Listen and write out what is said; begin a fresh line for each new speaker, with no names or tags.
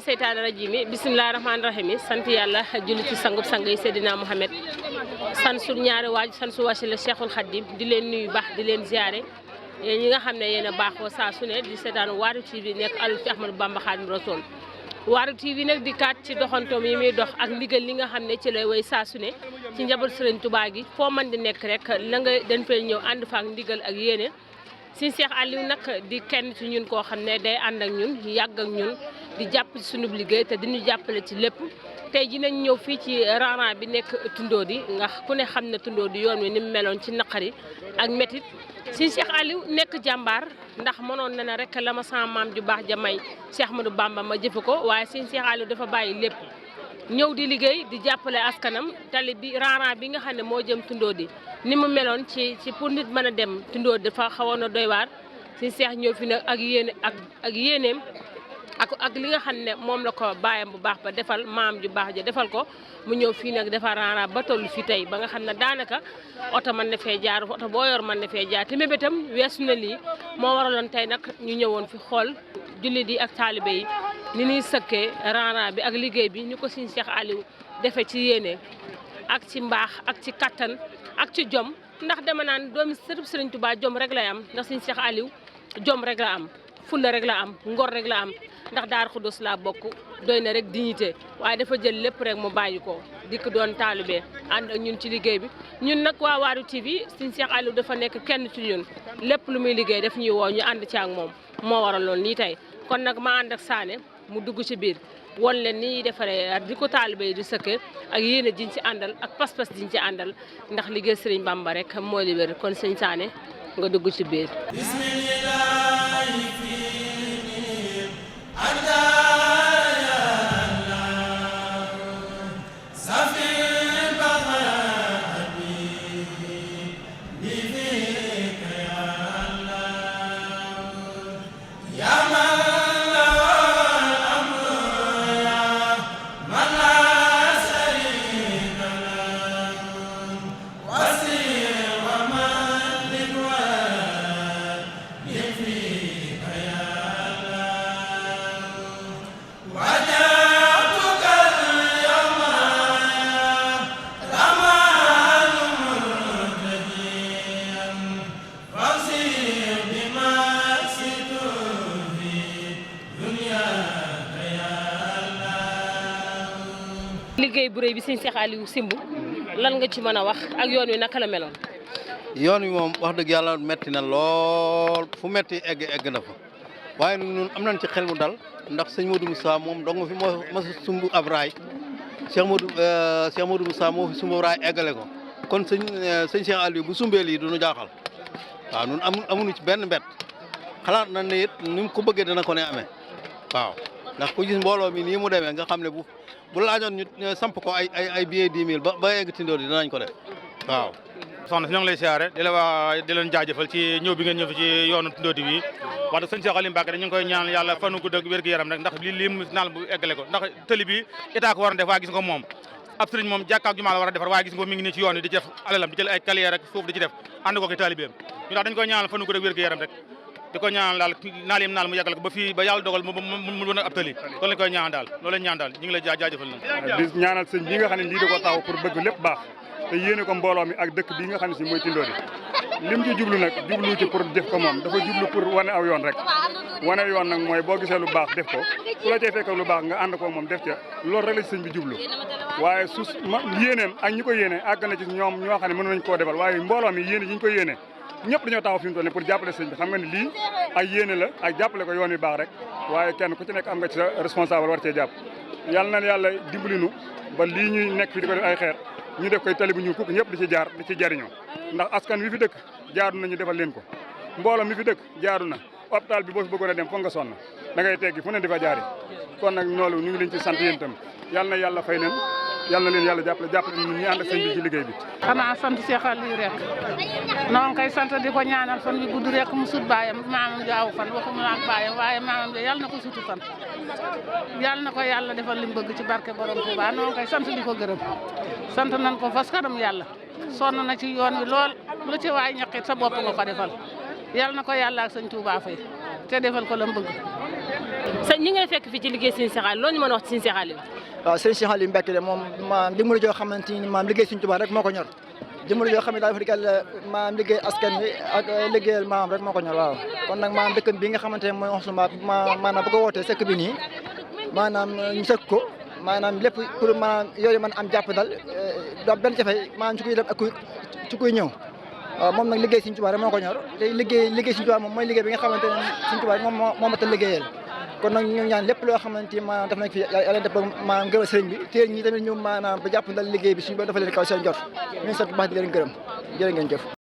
mina seytaane rajiim bismillaahi rahmaani rahiim sant yàlla julli ci sangub sang yi Seydina Mohamed sant su ñaari waaj sant su wasila Cheikhul Khadim di leen nuyu baax di leen ziare yéen ñi nga xam ne yéen a baaxoo saa su ne di seetaan Waarwi TV nekk alul fi Ahmadou Bamba Khadimu Rasul Waarwi TV nag di kaat ci doxantoom yi muy dox ak ndigal li nga xam ne ci lay woy saa su ne ci njaboot Sëriñ Tuubaa gi foo mën di nekk rek la nga dañ fay ñëw ànd fa ak ndigal ak yéene Sëriñ Cheikh Aliou nag di kenn ci ñun koo xam ne day ànd ak ñun yàgg ak ñun di jàpp ci sunub liggéey te diñu jàppale ci lépp tey ji nañ ñëw fii ci rang-rang bi nekk Tindodi nga ku ne xam ne Tindodi yoon wi ni mu meloon ci naqari ak métit Sëriñ Cheikh Aliou nekk jàmbaar ndax mënoon na ne rek la ma sama maam ju baax ja may Cheikh Ahmadou Bamba ma jëfe ko waaye Sëriñ Cheikh Aliou dafa bàyyi lépp ñëw di liggéey di jàppale askanam tali bi rang-rang bi nga xam ne moo jëm Tindodi ni mu meloon ci pour nit mën a dem Tindodi dafa xawoon a doy waar Sëriñ Cheikh ñëw fi nag ak yéene ak yéeneem ak li nga xam ne moom la ko baayam bu baax ba defal maam ju baax ja defal ko mu ñëw fii nag defar rang-rang ba toll fi tey ba nga xam ne daanaka oto mën na fee jaar oto boo yor mën na fee jaar te mébétam weesu na lii moo waraloon tey nag ñu ñëwoon fi xool jullit yi ak taalibe yi ni ñuy sëkkee rang-rang bi ak liggéey bi ñu ko Sëriñ Cheikh Aliou defee ci yéene ak ci mbaax ak ci kattan ak ci jom ndax dama naan doomi sëriñ Sëriñ Tuubaa jom rek lay am ndax Sëriñ Cheikh Aliou jom rek la am fulla rek la am ngor rek la am ndax Daaru Xudoos laa bokk doy na rek dignité waaye dafa jël lépp rek mu bàyyi ko dikk doon taalibe ànd ak ñun ci liggéey bi ñun nag waa Waarwi TV Sëriñ Cheikh Aliou dafa nekk kenn ci ñun lépp lu muy liggéey daf ñuy woo ñu ànd ci ak moom moo waraloon lii tey kon nag ma ànd ak Sané mu dugg ci biir won leen ni ñuy defaree di ko taalibe yi di sëkke ak yéene jiñ ci àndal ak pas-pas jiñ ci àndal ndax liggéey Sëriñ Bamba rek moo li wér kon sëñ Sané nga dugg ci biir liggéey bu rëy bi Sëriñ Cheikh Aliou simb lan nga ci mën a wax ak yoon wi naka la meloon.
yoon wi moom wax dëgg yàlla metti na lool fu metti egg na fa waaye ñun am nañ ci xel mu dal ndax sëñ Modou Moussa moom dong fi moo mas a sumb ab raay Cheikh Modou Moussa moo fi sumb raay eggale ko kon sëñ Cheikh Aliou bu sumbee lii duñu jaaxal waaw ñun amuñu ci benn mbett xalaat na ne it ni mu ko bëggee dana ko ne amee waaw ndax ku gis mbooloo mi nii mu demee nga xam ne bu laajoon ñu samp ko ay billets 10 000 ba egg Tindodi dinañ ko def waaw.
soxna si ñoo ngi lay siyaare di leen jaajëfal ci ñëw bi ngeen ñëw fi ci yoonu Tindodi bi wax dëgg sëñ Cheikh Aliou Mbacké ñu ngi koy ñaan yàlla fanu gudd ak wér gu yaram rek ndax lii mu naal bu eggale ko ndax tëli bi état ko war a def waaye gis nga moom ab sëriñ moom jàkkaak jumaa la war a defar waaye gis nga mi ngi nii ci yoon wi di ci def alalam di jël ay carrière rek suuf di ci def ànd ko ki taalibeem ñu dañ koy ñaanal fanu gudd ak wér gu yaram rek di ko ñaan daal naal mu yàggal ko ba fii ba yàlla dogal mu doon ab tali loolu lañ koy ñaan daal loolu lañ ñaan daal ñu ngi lay jaajëfal na
di ñaanal sëñ bi nga xam ne lii da ko taw pour bëgg lépp baax te yéene ko mbooloo mi ak dëkk bii nga xam ne si mooy Tindodi lim ci jublu nag jublu ci pour def ko moom dafa jublu pour wane aw yoon rek wane yoon nag mooy boo gisee lu baax def ko ku la cay fekk lu baax nga ànd ko moom def ca loolu rek la ci sëñ bi jublu waaye yéeneem ak ñi ko yéene àgg na ci ñoom ñoo xam ne mën nañ koo defal waaye mbooloo mi yéene yi ñu ko yéene ñëpp dañoo taxaw fi mu toll nii pour jàppale sëñ bi xam nga ne lii ak yéene la ak jàppale ko yoon wi baax rek waaye kenn ku ci nekk am nga ci sa responsable war cee jàpp yàlla na yàlla dimbali nu ba lii ñuy nekk fi di ko def ay xeer ñu def koy tali bu ñuul kukk ñëpp di ci jaar di ci jariñoo ndax askan wi fi dëkk jaadu na ñu defal leen ko mbooloo mi fi dëkk jaadu na hôpital bi boo fi bëggoon a dem foog nga sonn da ngay teggi fu ne di fa jaari kon nag loolu ñu ngi leen ci sant yéen itam yàlla na yàlla fay leen yàlla na leen yàlla jàppale ñun ñi ànd ak sëñ bi ci liggéey bi.
xanaa sant Cheikh Aliou rek noo ngi koy sant di ko ñaanal fan bi gudd rek mu sut baayam maamam jaaw fan waxuma la ak baayam waaye maamam ja yàlla na ko sutu fan yàlla na ko yàlla defal li mu bëgg ci barke borom Touba noo ngi koy sant di ko gërëm sant nañ ko fas kanam yàlla sonn na ci yoon wi lool lu ci waay ñaqit sa bopp nga ko defal yàlla na ko yàlla ak sëñ Touba fay te defal ko la mu bëgg
sa ñi ngay fekk fii ci liggéey Serigne Cheikh Aliou loolu ñu mën a wax ci Serigne Cheikh Aliou.
waaw Serigne Cheikh Aliou Mbacké de moom maam dimbali joo xamante ni maam liggéey Serigne Touba rek moo ko ñor dimbali joo xam ne daal wax dëgg yàlla maam liggéey askan wi ak liggéeyal maam rek moo ko ñor waaw kon nag maam dëkkam bi nga xamante ne mooy Ousmane maanaam bu ko wootee sëkk bi nii maanaam ñu sëkk ko maanaam lépp pour maanaam yooyu mën am jàpp dal do benn jafe maanaam ci kuy dem ak ci kuy ñëw waaw moom nag liggéey Serigne Touba rek moo ko ñor te liggéey Serigne Touba moom mooy liggéey bi nga xamante ne Serigne Touba moom moo mat a liggéeyal kon nag ñu ñaan lépp loo xamante ni maanaam def nañ fi yàlla def ba maanaam gërëm sëriñ bi te ñi tamit ñu maanaam ba jàpp ndal liggéey bi suñu ba dafa leen kaw seen jot ñu sant bu baax di leen gërëm jërë ngeen jëf